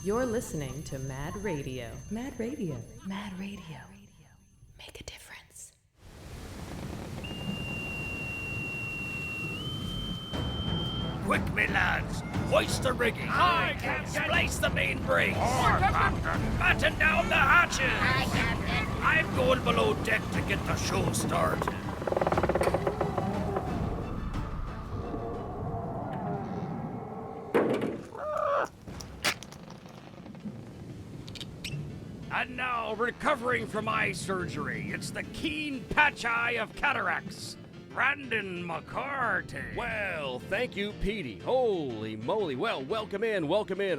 You're listening to Mad Radio. Mad Radio. Mad Radio. Make a difference. Quick, me lads! Hoist the rigging! Aye, Captain! Splice the main brace! Aye, Captain! Batten down the hatches! Aye, Captain! I'm going below deck to get the show started. And now, recovering from eye surgery, it's the keen patch eye of cataracts, Brandon McCarty. Well, thank you, Petey. Holy moly. Well, welcome in,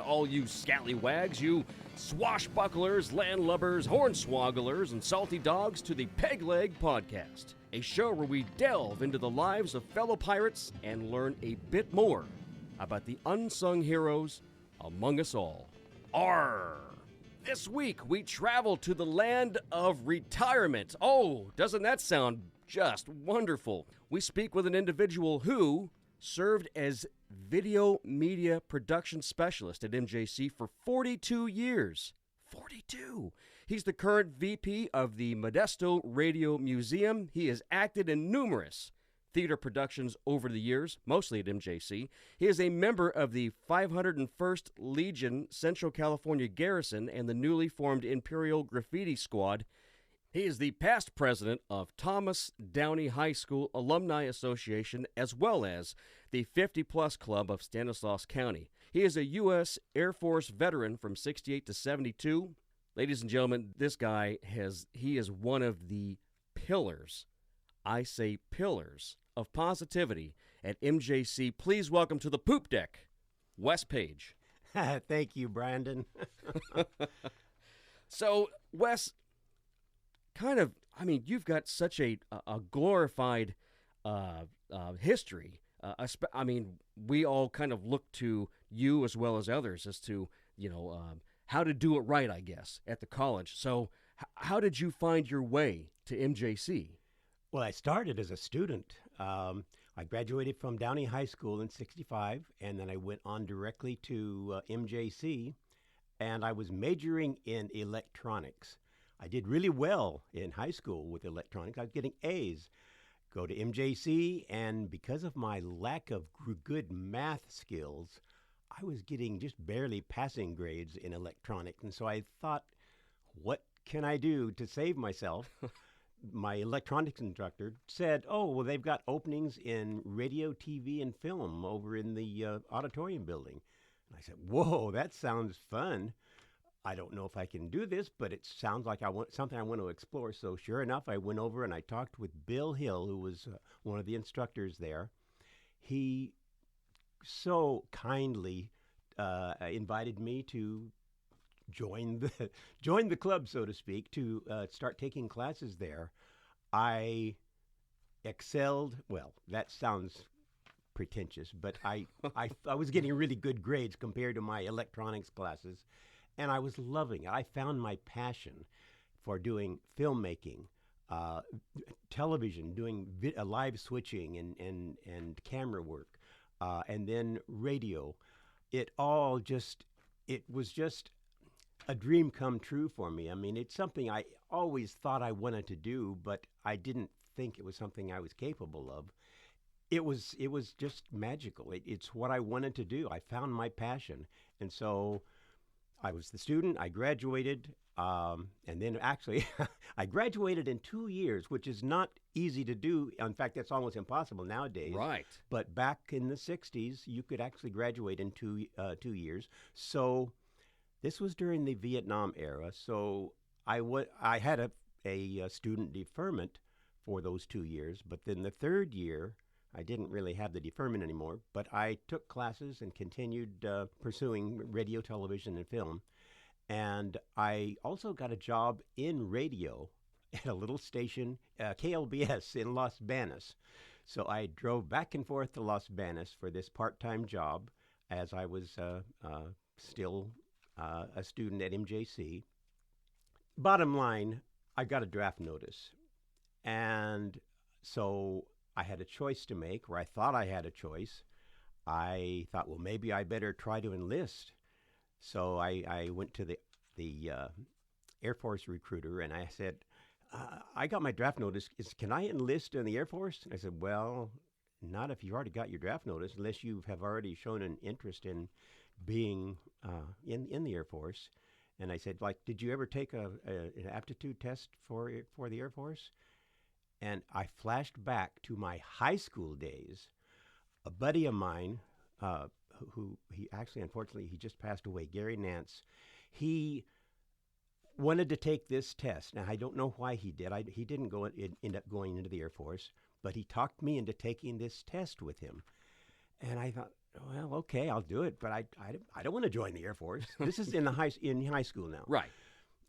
all you scallywags, you swashbucklers, landlubbers, hornswogglers, and salty dogs to the Peg Leg Podcast, a show where we delve into the lives of fellow pirates and learn a bit more about the unsung heroes among us all. Arr! This week, we travel to the land of retirement. Oh, doesn't that sound just wonderful? We speak with an individual who served as video media production specialist at MJC for 42 years. 42! He's the current VP of the Modesto Radio Museum. He has acted in numerous theater productions over the years, mostly at MJC. He is a member of the 501st Legion Central California Garrison and the newly formed Imperial Graffiti Squad. He is the past president of Thomas Downey High School Alumni Association, as well as the 50-plus Club of Stanislaus County. He is a U.S. Air Force veteran from 68 to 72. Ladies and gentlemen, this guy he is one of the pillars, I say pillars, of positivity at MJC. Please welcome to the poop deck, Wes Page. Thank you, Brandon. So, Wes, you've got such a glorified history. We all kind of look to you as well as others as to, how to do it right, I guess, at the college. So, how did you find your way to MJC? Well, I started as a student. I graduated from Downey High School in 65, and then I went on directly to MJC, and I was majoring in electronics. I did really well in high school with electronics. I was getting A's. Go to MJC, and because of my lack of good math skills, I was getting just barely passing grades in electronics. And so I thought, what can I do to save myself? My electronics instructor said, oh, well, they've got openings in radio, TV, and film over in the auditorium building. And I said, whoa, that sounds fun. I don't know if I can do this, but it sounds like something I want to explore. So sure enough, I went over and I talked with Bill Hill, who was one of the instructors there. He so kindly invited me to join the club, so to speak, to start taking classes there. I excelled. Well, that sounds pretentious, but I was getting really good grades compared to my electronics classes, and I was loving it. I found my passion for doing filmmaking, television, doing live switching and camera work, and then radio. It was just a dream come true for me. I mean, it's something I always thought I wanted to do, but I didn't think it was something I was capable of. It was just magical. It's what I wanted to do. I found my passion. And so I was the student. I graduated. And then actually, I graduated in 2 years, which is not easy to do. In fact, that's almost impossible nowadays. Right. But back in the 60s, you could actually graduate in 2 years. So this was during the Vietnam era, so I had a student deferment for those 2 years, but then the third year, I didn't really have the deferment anymore, but I took classes and continued pursuing radio, television, and film. And I also got a job in radio at a little station, KLBS in Los Banos. So I drove back and forth to Los Banos for this part-time job as I was still a student at MJC. Bottom line, I got a draft notice. And so I had a choice to make, or I thought I had a choice. I thought, well, maybe I better try to enlist. So I went to the Air Force recruiter and I said, I got my draft notice. Can I enlist in the Air Force? And I said, well, not if you've already got your draft notice, unless you have already shown an interest in being in the Air Force. And I said, like, did you ever take an aptitude test for the Air Force? And I flashed back to my high school days. A buddy of mine, who he actually, unfortunately, he just passed away, Gary Nance, he wanted to take this test. Now, I don't know why he did. He didn't end up going into the Air Force, but he talked me into taking this test with him. And I thought, well, okay, I'll do it, but I don't want to join the Air Force. This is in high school now. Right.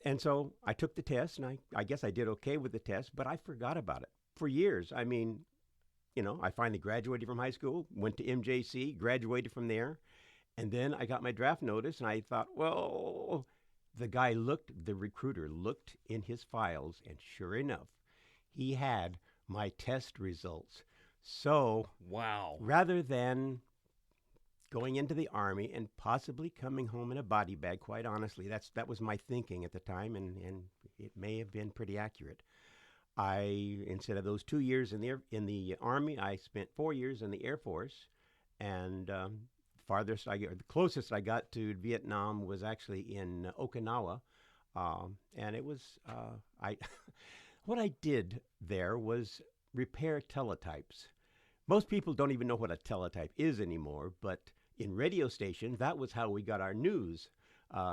And so I took the test, and I guess I did okay with the test, but I forgot about it for years. I mean, I finally graduated from high school, went to MJC, graduated from there, and then I got my draft notice, and I thought, well, the recruiter looked in his files, and sure enough, he had my test results. So, wow. Rather than going into the Army and possibly coming home in a body bag, quite honestly, that was my thinking at the time, and it may have been pretty accurate. Instead of those 2 years in the Army, I spent 4 years in the Air Force, and the closest I got to Vietnam was actually in Okinawa, and it was what I did there was repair teletypes. Most people don't even know what a teletype is anymore, but in radio stations, that was how we got our news.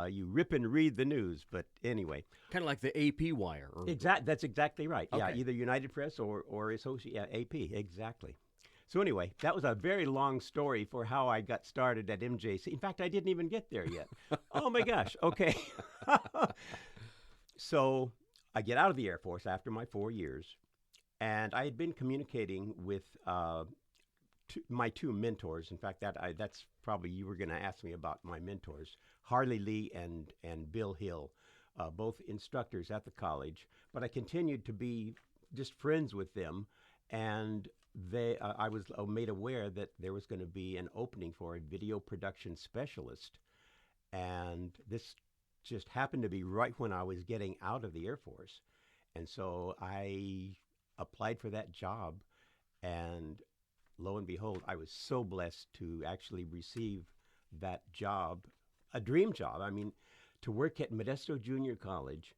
You rip and read the news, but anyway. Kind of like the AP wire. That's exactly right. Okay. Yeah, either United Press or AP, exactly. So anyway, that was a very long story for how I got started at MJC. In fact, I didn't even get there yet. Oh my gosh, okay. So I get out of the Air Force after my 4 years, and I had been communicating with my two mentors. In fact, that's probably, you were going to ask me about my mentors, Harley Lee and Bill Hill, both instructors at the college. But I continued to be just friends with them, and I was made aware that there was going to be an opening for a video production specialist, and this just happened to be right when I was getting out of the Air Force. And so I applied for that job, and lo and behold, I was so blessed to actually receive that job, a dream job. I mean, to work at Modesto Junior College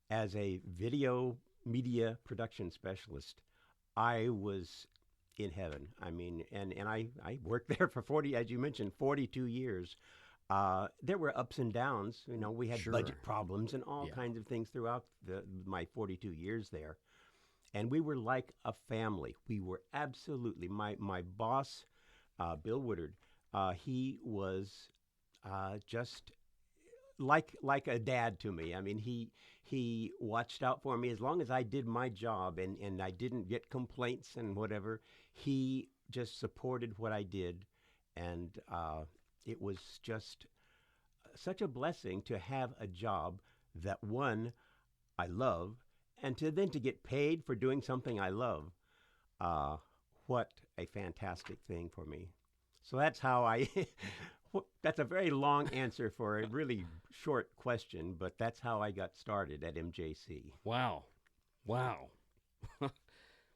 as a video media production specialist, I was in heaven. I mean, and I worked there for 42 years. There were ups and downs. We had budget problems and all kinds of things throughout my 42 years there. And we were like a family. We were absolutely, my boss, Bill Woodard, he was just like a dad to me. I mean, he watched out for me as long as I did my job and I didn't get complaints and whatever. He just supported what I did, and it was just such a blessing to have a job that, one, I love, and then to get paid for doing something I love. What a fantastic thing for me. So that's how that's a very long answer for a really short question, but that's how I got started at MJC. Wow.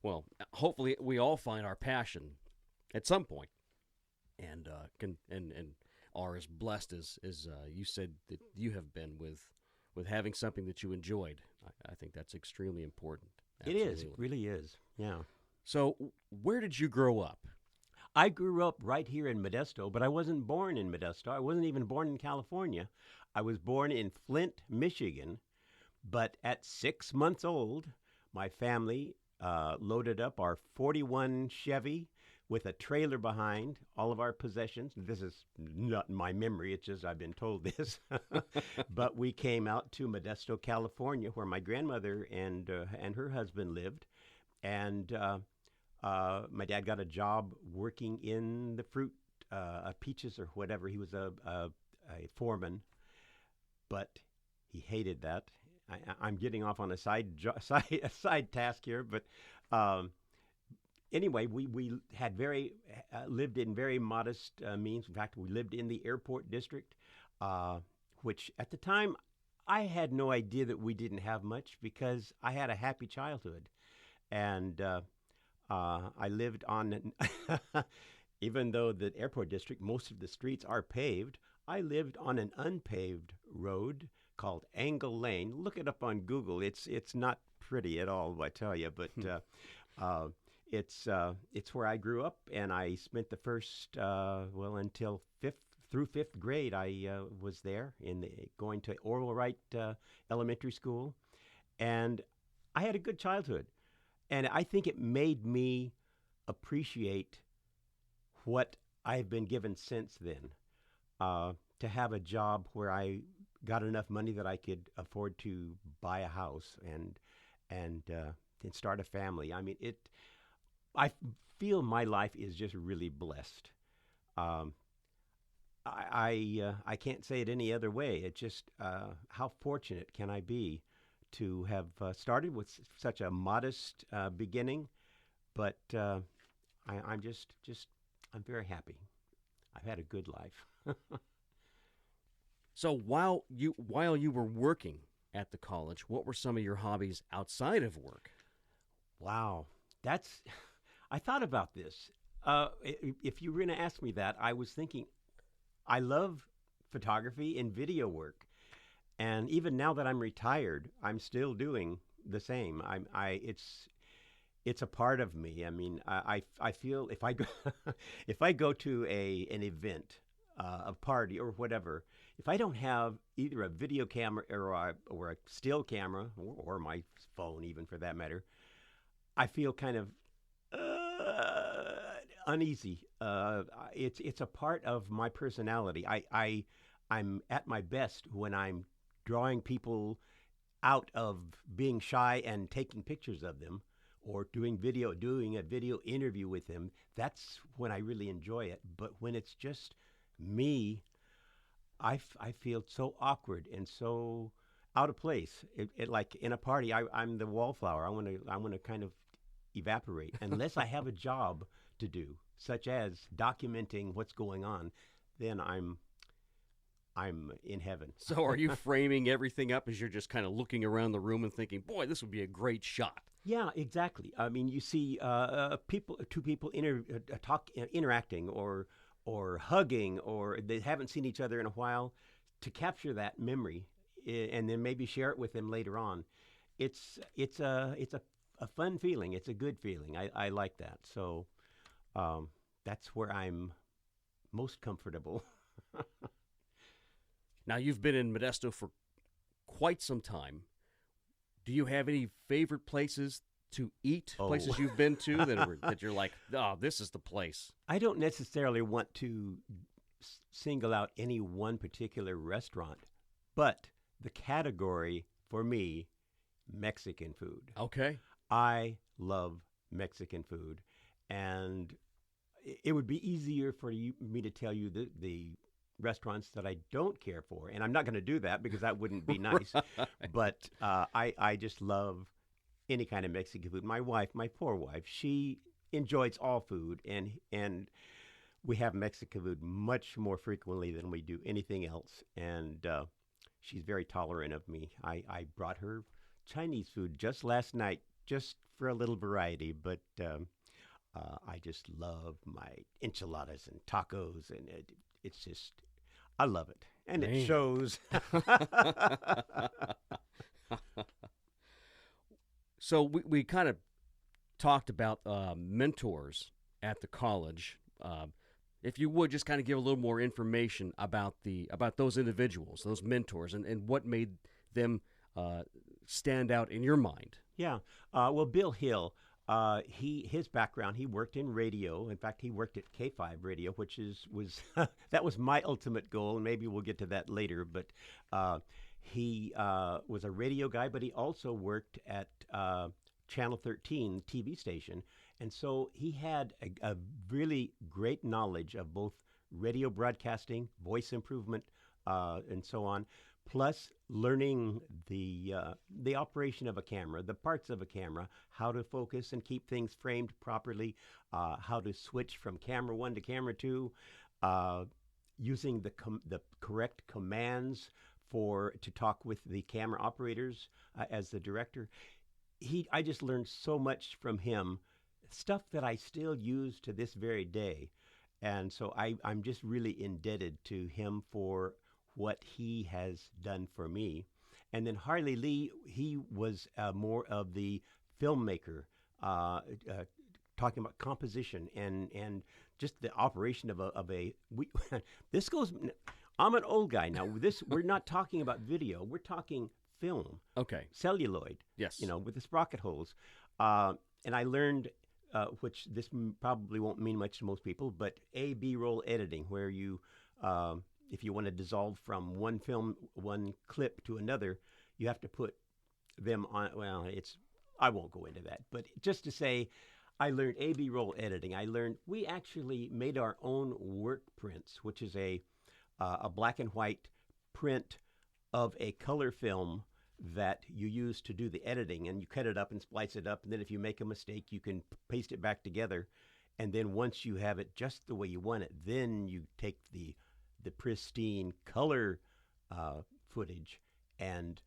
Well, hopefully we all find our passion at some point, and are as blessed as you said that you have been with having something that you enjoyed. I think that's extremely important. Absolutely. It is. It really is. Yeah. So where did you grow up? I grew up right here in Modesto, but I wasn't born in Modesto. I wasn't even born in California. I was born in Flint, Michigan. But at 6 months old, my family loaded up our 41 Chevy with a trailer behind, all of our possessions. This is not my memory, it's just I've been told this. But we came out to Modesto, California, where my grandmother and her husband lived. And my dad got a job working in the fruit, peaches or whatever. He was a foreman, but he hated that. I'm getting off on a side task here, but anyway, we had lived in very modest means. In fact, we lived in the airport district, which at the time I had no idea that we didn't have much because I had a happy childhood, and I lived on. Even though the airport district, most of the streets are paved, I lived on an unpaved road called Angle Lane. Look it up on Google. It's not pretty at all, I tell you, but it's where I grew up, and I spent the first until fifth grade. I was there going to Orville Wright Elementary School, and I had a good childhood, and I think it made me appreciate what I've been given since then. To have a job where I got enough money that I could afford to buy a house and start a family. I mean, I feel my life is just really blessed. I can't say it any other way. It's just how fortunate can I be to have started with such a modest beginning, but I'm I'm very happy. I've had a good life. So while you were working at the college, what were some of your hobbies outside of work? Wow, I thought about this. If you were going to ask me that, I was thinking, I love photography and video work, and even now that I'm retired, I'm still doing the same. It's a part of me. I mean, I feel if I go if I go to an event, a party or whatever, if I don't have either a video camera or a still camera or my phone, even for that matter, I feel kind of uneasy. It's a part of my personality. I'm at my best when I'm drawing people out of being shy and taking pictures of them, or doing a video interview with them. That's when I really enjoy it. But when it's just me, I feel so awkward and so out of place. Like in a party, I'm the wallflower. I want to kind of evaporate unless I have a job to do, such as documenting what's going on. Then I'm in heaven. So are you framing everything up as you're just kind of looking around the room and thinking, boy, this would be a great shot? Yeah, exactly. I mean, you see two people interacting or hugging, or they haven't seen each other in a while. To capture that memory and then maybe share it with them later on, it's a fun feeling. It's a good feeling. I like that. So that's where I'm most comfortable. Now, you've been in Modesto for quite some time. Do you have any favorite places to eat, places you've been to that you're like, oh, this is the place? I don't necessarily want to single out any one particular restaurant, but the category for me, Mexican food. Okay. I love Mexican food, and it would be easier for me to tell you the restaurants that I don't care for, and I'm not going to do that because that wouldn't be nice. But I just love any kind of Mexican food. My poor wife, she enjoys all food, and we have Mexican food much more frequently than we do anything else. And she's very tolerant of me. I brought her Chinese food just last night, just for a little variety, but I just love my enchiladas and tacos, and it's just, I love it, and Man. it shows. So we kind of talked about mentors at the college. If you would just kind of give a little more information about those individuals, those mentors, and what made them stand out in your mind. Yeah. Well, Bill Hill, his background, he worked in radio. In fact, he worked at K5 Radio, which was that was my ultimate goal, and maybe we'll get to that later. But he was a radio guy, but he also worked at Channel 13 TV station, and so he had a really great knowledge of both radio broadcasting, voice improvement, and so on. plus learning the operation of a camera, the parts of a camera, how to focus and keep things framed properly, how to switch from camera one to camera two, using the correct commands to talk with the camera operators as the director. I just learned so much from him, stuff that I still use to this very day. And so I'm just really indebted to him for what he has done for me. And then Harley Lee, he was more of the filmmaker, talking about composition and just the operation of this goes. I'm an old guy now. We're not talking about video. We're talking film. Okay. Celluloid. Yes. With the sprocket holes. And I learned, which this probably won't mean much to most people, but A/B roll editing, where you, if you want to dissolve from one clip to another, you have to put them on. Well, I won't go into that, but just to say, I learned A/B roll editing. We actually made our own work prints, which is a black and white print of a color film that you use to do the editing, and you cut it up and splice it up, and then if you make a mistake, you can paste it back together, and then once you have it just the way you want it, then you take the pristine color footage and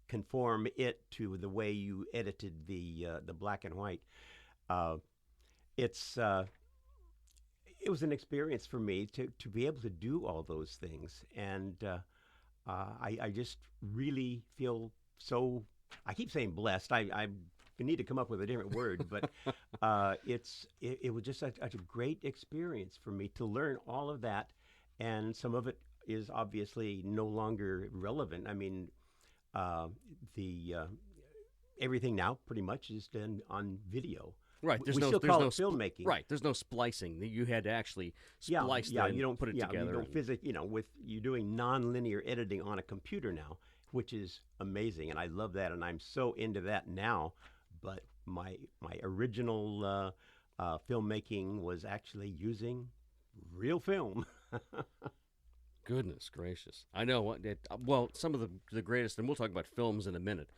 conform it to the way you edited the black and white. It was an experience for me to be able to do all those things, and I just really feel so. I keep saying blessed. I need to come up with a different word, but it was just such a great experience for me to learn all of that, and some of it is obviously no longer relevant. I mean, everything now pretty much is done on video. Right, We still call it filmmaking. Right, there's no splicing. You had to actually splice that you don't and put it together. You don't you're doing non-linear editing on a computer now, which is amazing, and I love that, and I'm so into that now. But my original filmmaking was actually using real film. Goodness gracious! I know. Well, some of the greatest, and we'll talk about films in a minute.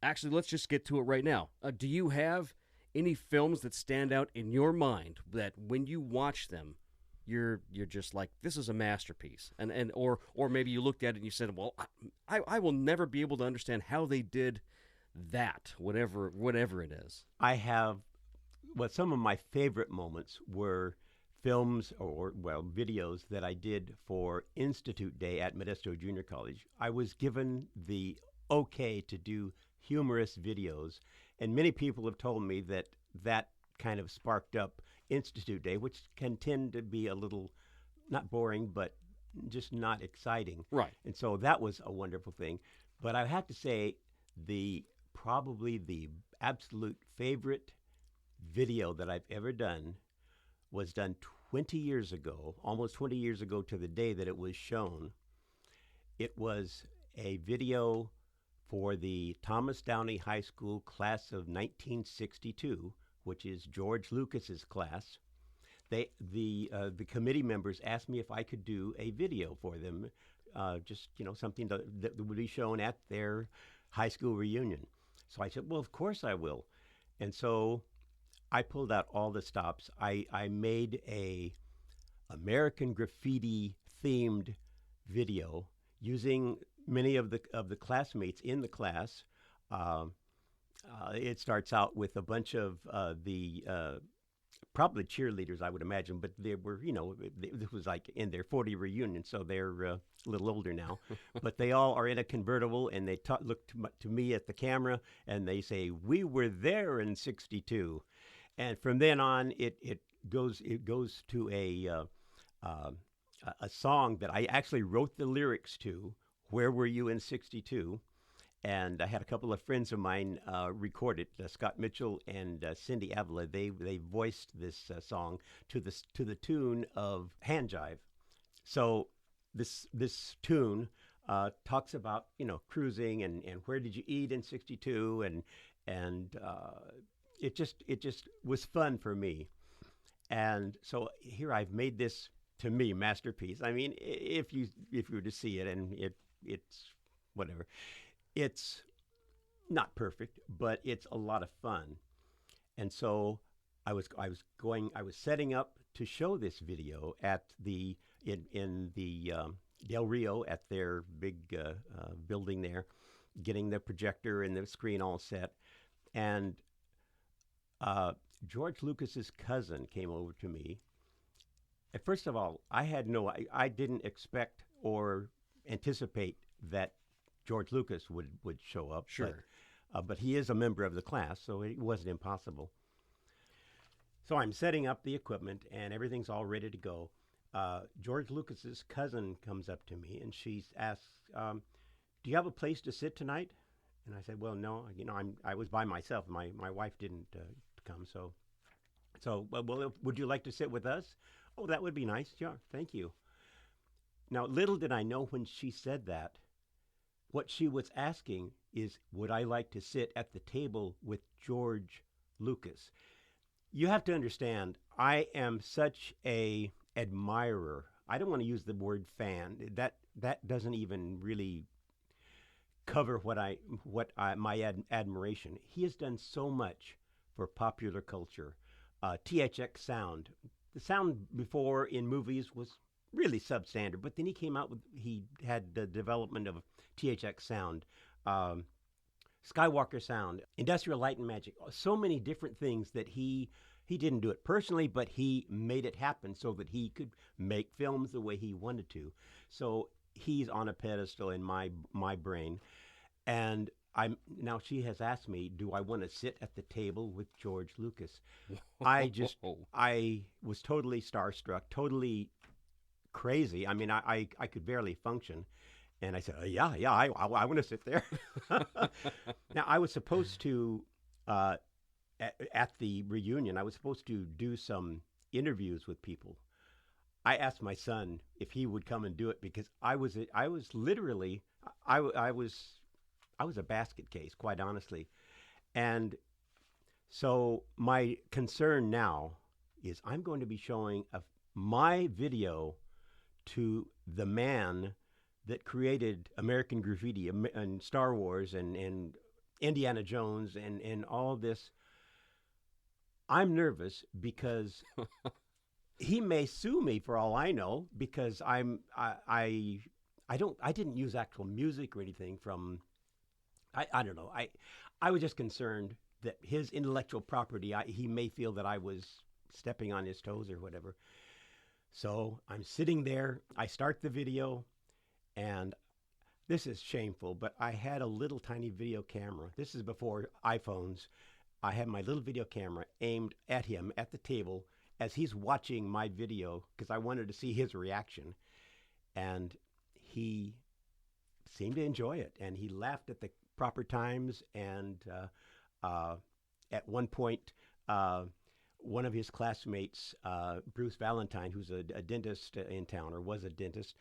Actually, let's just get to it right now. Do you have any films that stand out in your mind that when you watch them, you're just like, this is a masterpiece, or maybe you looked at it and you said, well, I will never be able to understand how they did that, whatever it is. I have, some of my favorite moments were films or videos that I did for Institute Day at Modesto Junior College. I was given the okay to do humorous videos, and many people have told me that kind of sparked up Institute Day, which can tend to be a little not boring but just not exciting. Right. And so that was a wonderful thing. But I have to say, probably the absolute favorite video that I've ever done was done 20 years ago, almost 20 years ago to the day that it was shown. It was a video for the Thomas Downey High School class of 1962, which is George Lucas's class. The committee members asked me if I could do a video for them, just something that would be shown at their high school reunion. So I said, well, of course I will. And so I pulled out all the stops. I made a American Graffiti themed video using many of the classmates in the class. It starts out with a bunch of probably cheerleaders, I would imagine, but they were, this was like in their 40 reunion, so they're a little older now. But they all are in a convertible, and they look to me at the camera, and they say, "We were there in '62." And from then on, it goes to a song that I actually wrote the lyrics to, "Where Were You in '62?" And I had a couple of friends of mine record it, Scott Mitchell and Cindy Avila. They voiced this song to the tune of Hand Jive. So this tune talks about cruising and where did you eat in '62, and it just was fun for me. And so here I've made this to me, masterpiece. I mean, if you were to see it, and it's whatever, it's not perfect, but it's a lot of fun. And so I was setting up to show this video at the in the Del Rio at their big building there, getting the projector and the screen all set, and George Lucas's cousin came over to me. And first of all, I didn't expect or anticipate that George Lucas would show up. Sure. But he is a member of the class, so it wasn't impossible. So I'm setting up the equipment, and everything's all ready to go. George Lucas's cousin comes up to me, and she asks, "Do you have a place to sit tonight?" And I said, "Well, no. I was by myself. My wife didn't come, so well, would you like to sit with us?" "Oh, that would be nice. Yeah, thank you." Now, little did I know when she said that, what she was asking is, would I like to sit at the table with George Lucas? You have to understand, I am such a admirer. I don't want to use the word fan. That doesn't even really cover my admiration. He has done so much for popular culture. THX sound. The sound before in movies was really substandard, but then he had the development of THX sound, Skywalker sound, Industrial Light and Magic, so many different things that he didn't do it personally, but he made it happen so that he could make films the way he wanted to. So he's on a pedestal in my brain. And now she has asked me, do I want to sit at the table with George Lucas? I was totally starstruck, totally crazy. I mean, I could barely function. And I said, yeah, I want to sit there. Now, I was supposed to, at the reunion, I was supposed to do some interviews with people. I asked my son if he would come and do it because I was literally a basket case, quite honestly. And so my concern now is I'm going to be showing my video to the man that created American Graffiti and Star Wars and Indiana Jones and all this. I'm nervous because he may sue me for all I know because I didn't use actual music or anything from. I don't know. I was just concerned that his intellectual property, he may feel that I was stepping on his toes or whatever. So I'm sitting there. I start the video, and this is shameful, but I had a little tiny video camera. This is before iPhones. I had my little video camera aimed at him at the table as he's watching my video because I wanted to see his reaction. And he seemed to enjoy it, and he laughed at the proper times. And at one point, one of his classmates, Bruce Valentine, who's a dentist in town, or was a dentist,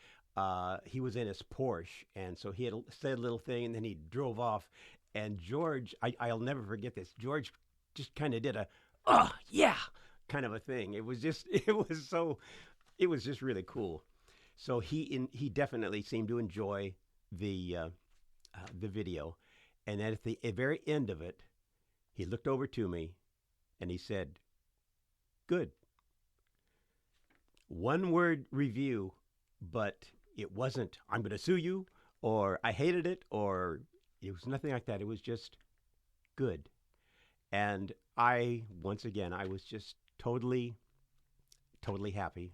he was in his Porsche, and so he had said a little thing, and then he drove off. And George, I'll never forget this. George just kind of did a, "Oh yeah," kind of a thing. It was just really cool. So he definitely seemed to enjoy the video, and at the very end of it, he looked over to me, and he said, "Good." One word review, but it wasn't, "I'm going to sue you," or "I hated it," or it was nothing like that. It was just good. And once again, I was just totally happy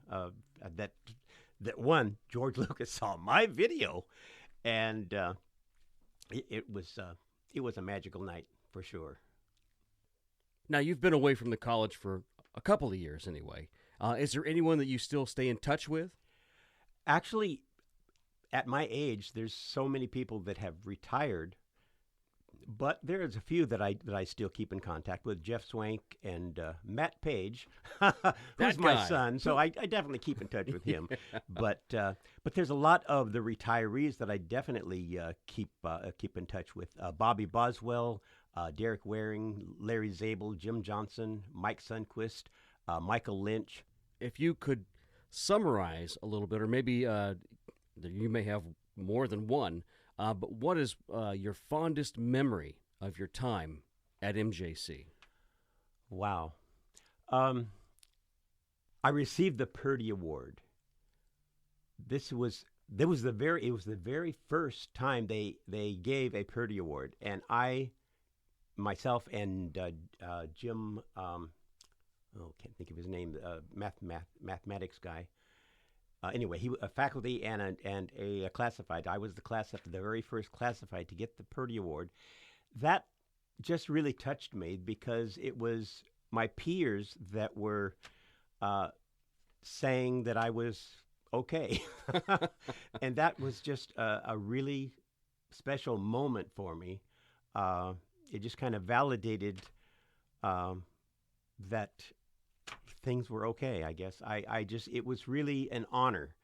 that George Lucas saw my video, and it was a magical night for sure. Now, you've been away from the college for a couple of years anyway. Is there anyone that you still stay in touch with? Actually, at my age, there's so many people that have retired, but there's a few that I still keep in contact with. Jeff Swank and Matt Page, who's my son, so I definitely keep in touch with him. But there's a lot of the retirees that I definitely keep in touch with. Bobby Boswell, Derek Waring, Larry Zabel, Jim Johnson, Mike Sundquist, Michael Lynch. If you could summarize a little bit, or maybe you may have more than one, but what is your fondest memory of your time at MJC? Wow. I received the Purdy Award. It was the very first time they gave a Purdy Award, and myself and Jim, can't think of his name, mathematics guy. Anyway, he a faculty and a classified. I was the very first classified to get the Purdy Award. That just really touched me because it was my peers that were saying that I was okay. And that was just a really special moment for me. It just kind of validated that things were okay, I guess. It was really an honor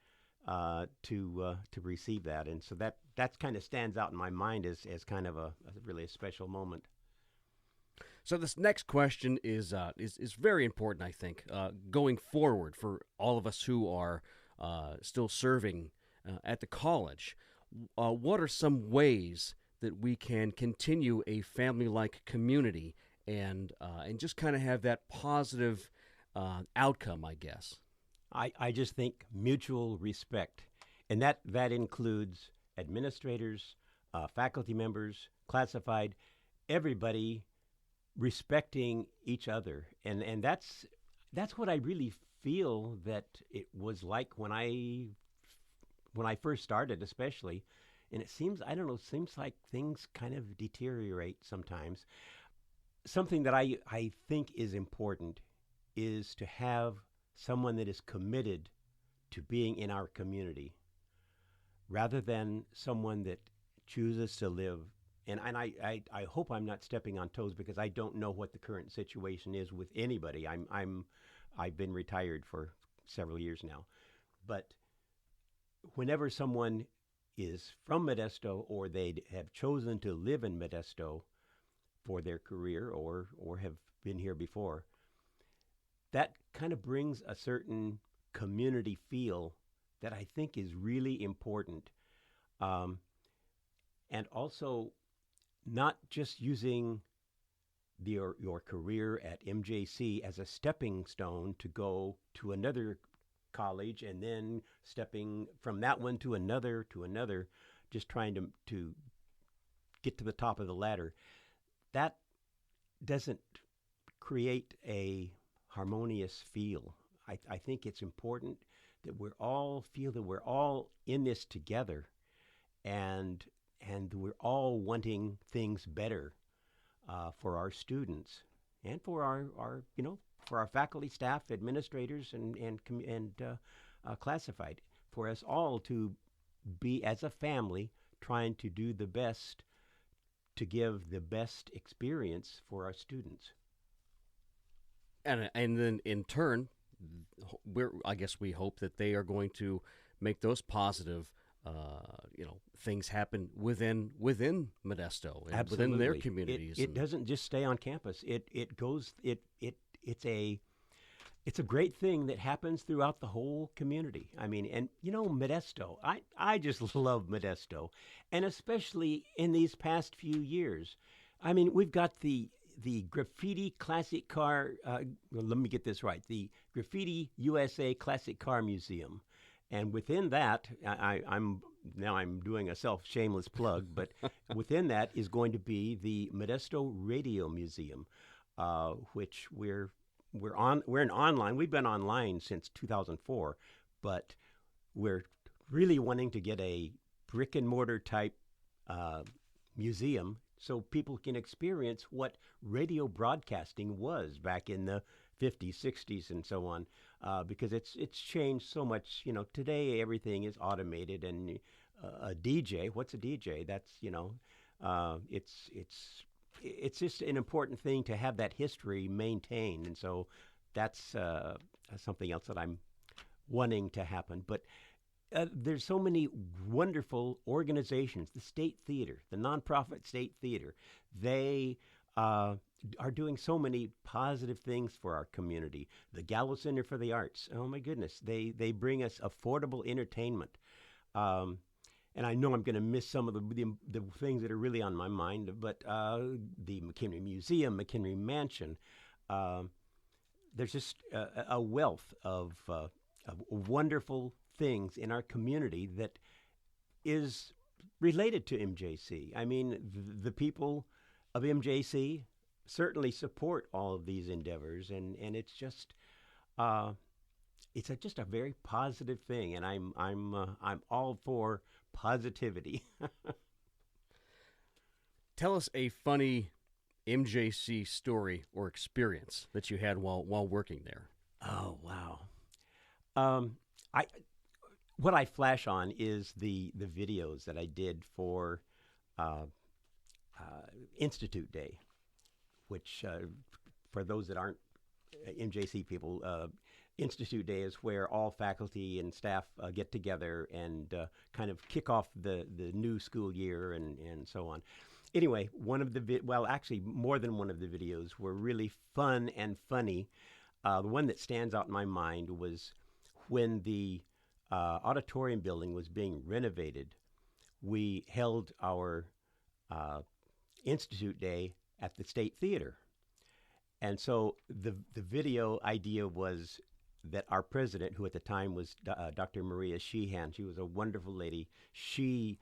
to receive that. And so that kind of stands out in my mind as kind of a really special moment. So this next question is very important, I think, going forward for all of us who are still serving at the college. What are some ways that we can continue a family-like community and just kind of have that positive outcome, I guess? I just think mutual respect, and that includes administrators, faculty members, classified, everybody respecting each other, and that's what I really feel that it was like when I first started, especially. And it seems like things kind of deteriorate sometimes. Something that I think is important is to have someone that is committed to being in our community rather than someone that chooses to live. And I hope I'm not stepping on toes because I don't know what the current situation is with anybody. I've been retired for several years now. But whenever someone is from Modesto or they have chosen to live in Modesto for their career or have been here before, that kind of brings a certain community feel that I think is really important. And also not just using your career at MJC as a stepping stone to go to another college and then stepping from that one to another, just trying to get to the top of the ladder. That doesn't create a harmonious feel. I think it's important that we all feel that we're all in this together and we're all wanting things better for our students and for our for our faculty, staff, administrators, and classified, for us all to be as a family trying to do the best to give the best experience for our students. And then in turn, I guess we hope that they are going to make those positive things happen within Modesto and Absolutely. within their communities. It doesn't just stay on campus. It's a great thing that happens throughout the whole community. I mean, and Modesto, I just love Modesto, and especially in these past few years. I mean, we've got the Graffiti Classic Car, let me get this right, the Graffiti USA Classic Car Museum. And within that, I'm doing a shameless plug, but within that is going to be the Modesto Radio Museum, which we're online. We've been online since 2004, but we're really wanting to get a brick and mortar type museum so people can experience what radio broadcasting was back in the 50s, 60s, and so on, because it's changed so much. Today everything is automated, and a DJ. What's a DJ? That's it's just an important thing to have that history maintained, and so that's something else that I'm wanting to happen. But there's so many wonderful organizations, the State Theater, the nonprofit State Theater. They are doing so many positive things for our community. The Gallo Center for the Arts, oh my goodness, they bring us affordable entertainment. And I know I'm going to miss some of the things that are really on my mind, but the McHenry Museum, McHenry Mansion, there's just a wealth of wonderful things in our community that is related to MJC. I mean, the people of MJC certainly support all of these endeavors, and it's just just a very positive thing, and I'm all for positivity. Tell us a funny MJC story or experience that you had while working there. Oh wow! What I flash on is the videos that I did for Institute Day, which for those that aren't MJC people, Institute Day is where all faculty and staff get together and kind of kick off the new school year and so on. Anyway, actually more than one of the videos were really fun and funny. The one that stands out in my mind was when the auditorium building was being renovated. We held our Institute Day at the State Theater. And so the video idea was that our president, who at the time was Dr. Maria Sheehan, she was a wonderful lady. She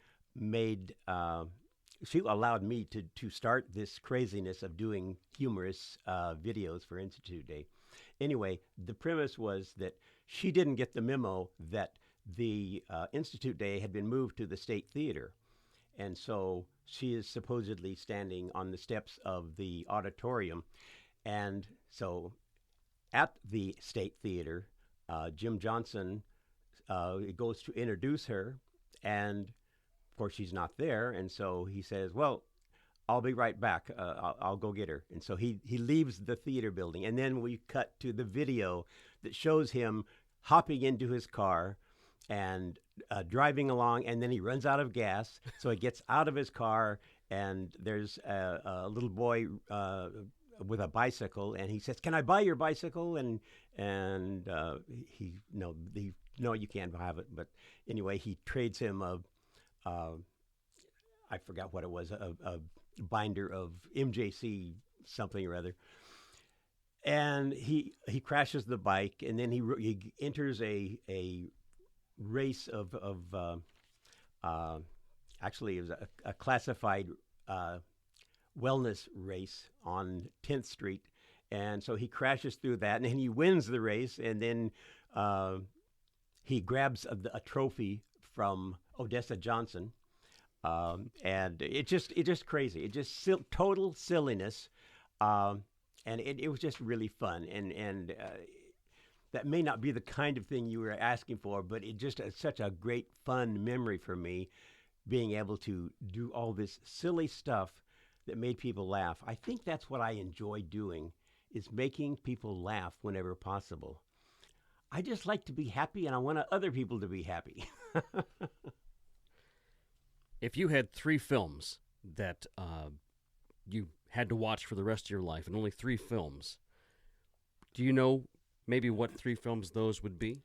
allowed me to start this craziness of doing humorous videos for Institute Day. Anyway, the premise was that she didn't get the memo that the Institute Day had been moved to the State Theater. And so she is supposedly standing on the steps of the auditorium. And so at the State Theater, Jim Johnson goes to introduce her, and of course she's not there, and so he says, well, I'll be right back. I'll go get her. And so he leaves the theater building, and then we cut to the video that shows him hopping into his car and driving along, and then he runs out of gas, so he gets out of his car, and there's a little boy with a bicycle, and he says, "Can I buy your bicycle?" And no, you can't have it. But anyway, he trades him I forgot what it was, a binder of MJC something or other. And he crashes the bike, and then he enters a race of actually it was a classified wellness race on 10th Street. And so he crashes through that, and then he wins the race, and then he grabs a trophy from Odessa Johnson. And it's just crazy. It just total silliness. And it was just really fun. And that may not be the kind of thing you were asking for, but it just is such a great fun memory for me, being able to do all this silly stuff that made people laugh. I think that's what I enjoy doing, is making people laugh whenever possible. I just like to be happy, and I want other people to be happy. If you had 3 films that you had to watch for the rest of your life, and only 3 films, do you know maybe what 3 films those would be?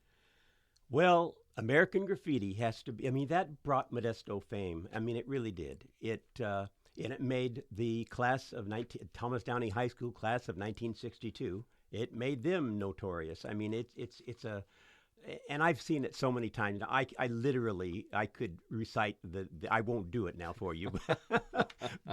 Well, American Graffiti has to be. I mean, that brought Modesto fame. I mean, it really did. It made the Thomas Downey High School class of 1962. It made them notorious. I mean, and I've seen it so many times. I literally could recite I won't do it now for you,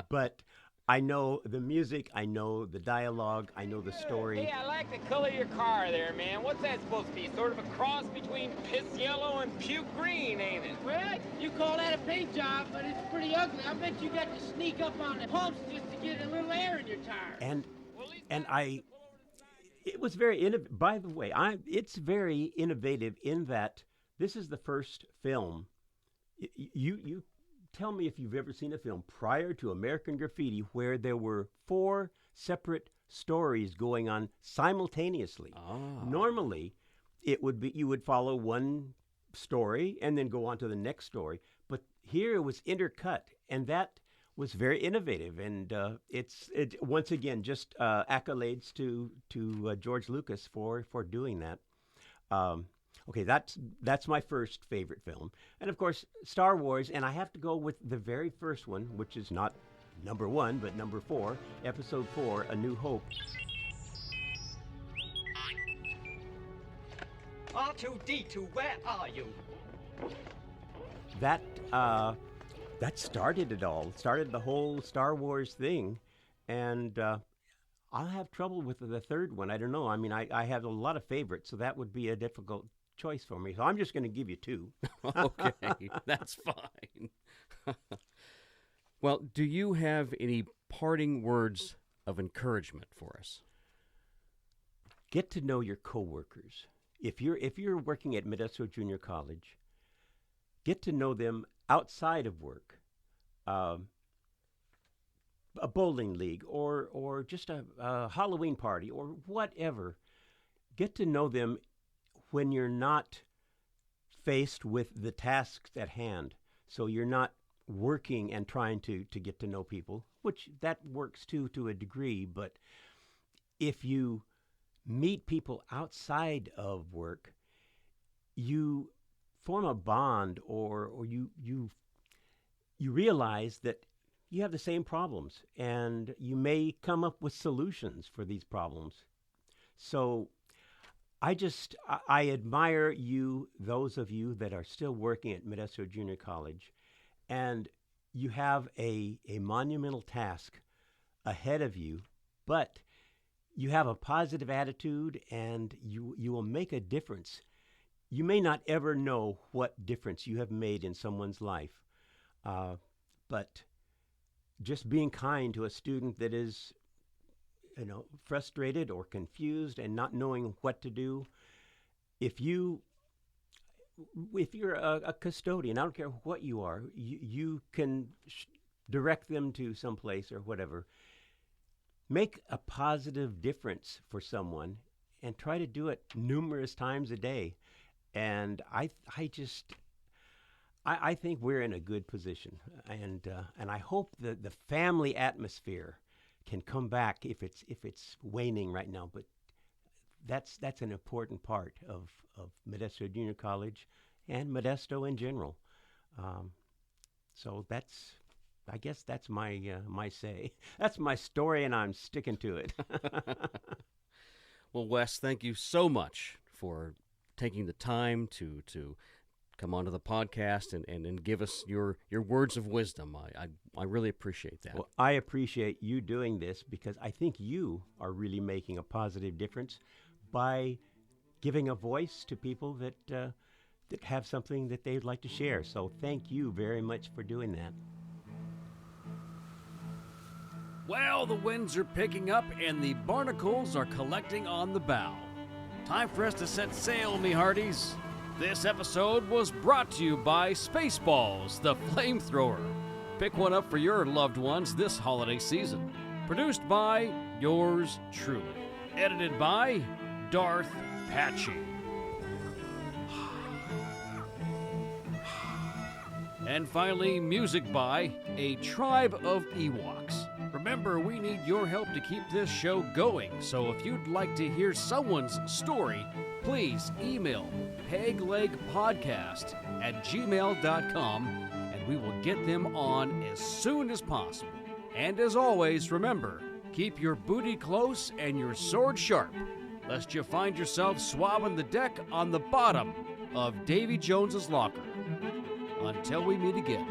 but I know the music, I know the dialogue, I know the story. Hey, I like the color of your car there, man. What's that supposed to be? Sort of a cross between piss yellow and puke green, ain't it? Well, you call that a paint job, but it's pretty ugly. I bet you got to sneak up on the pumps just to get a little air in your tires. It was very innovative. By the way, it's very innovative in that this is the first film. You tell me if you've ever seen a film prior to American Graffiti where there were 4 separate stories going on simultaneously. Oh. Normally, it would be you would follow one story and then go on to the next story. But here it was intercut, and that was very innovative, and it once again just accolades to George Lucas for doing that. Okay, that's my first favorite film, and of course Star Wars, and I have to go with the very first one, which is not number 1 but number 4, Episode 4, A New Hope. R2-D2, where are you? That started it all. Started the whole Star Wars thing, and I'll have trouble with the third one. I don't know. I mean, I have a lot of favorites, so that would be a difficult choice for me. So I'm just going to give you 2. Okay, that's fine. Well, do you have any parting words of encouragement for us? Get to know your coworkers. If you're working at Modesto Junior College, get to know them outside of work. A bowling league or just a Halloween party or whatever. Get to know them when you're not faced with the tasks at hand. So you're not working and trying to get to know people, which that works too to a degree. But if you meet people outside of work, you form a bond, or you realize that you have the same problems, and you may come up with solutions for these problems. So I admire you, those of you that are still working at Modesto Junior College, and you have a monumental task ahead of you, but you have a positive attitude, and you will make a difference. You may not ever know what difference you have made in someone's life, but just being kind to a student that is, frustrated or confused and not knowing what to do. If you're a custodian, I don't care what you are, you can direct them to someplace or whatever. Make a positive difference for someone and try to do it numerous times a day. And I think we're in a good position, and I hope that the family atmosphere can come back if it's waning right now. But that's an important part of Modesto Junior College and Modesto in general. So I guess that's my say. That's my story, and I'm sticking to it. Well, Wes, thank you so much for taking the time to come onto the podcast and give us your words of wisdom. I really appreciate that. Well, I appreciate you doing this because I think you are really making a positive difference by giving a voice to people that have something that they'd like to share. So thank you very much for doing that. Well, the winds are picking up and the barnacles are collecting on the bow. Time for us to set sail, me hearties. This episode was brought to you by Spaceballs, the flamethrower. Pick one up for your loved ones this holiday season. Produced by yours truly. Edited by Darth Patchy. And finally, music by A Tribe of Ewoks. Remember, we need your help to keep this show going, so if you'd like to hear someone's story, please email peglegpodcast@gmail.com, and we will get them on as soon as possible. And as always, remember, keep your booty close and your sword sharp, lest you find yourself swabbing the deck on the bottom of Davy Jones's locker. Until we meet again.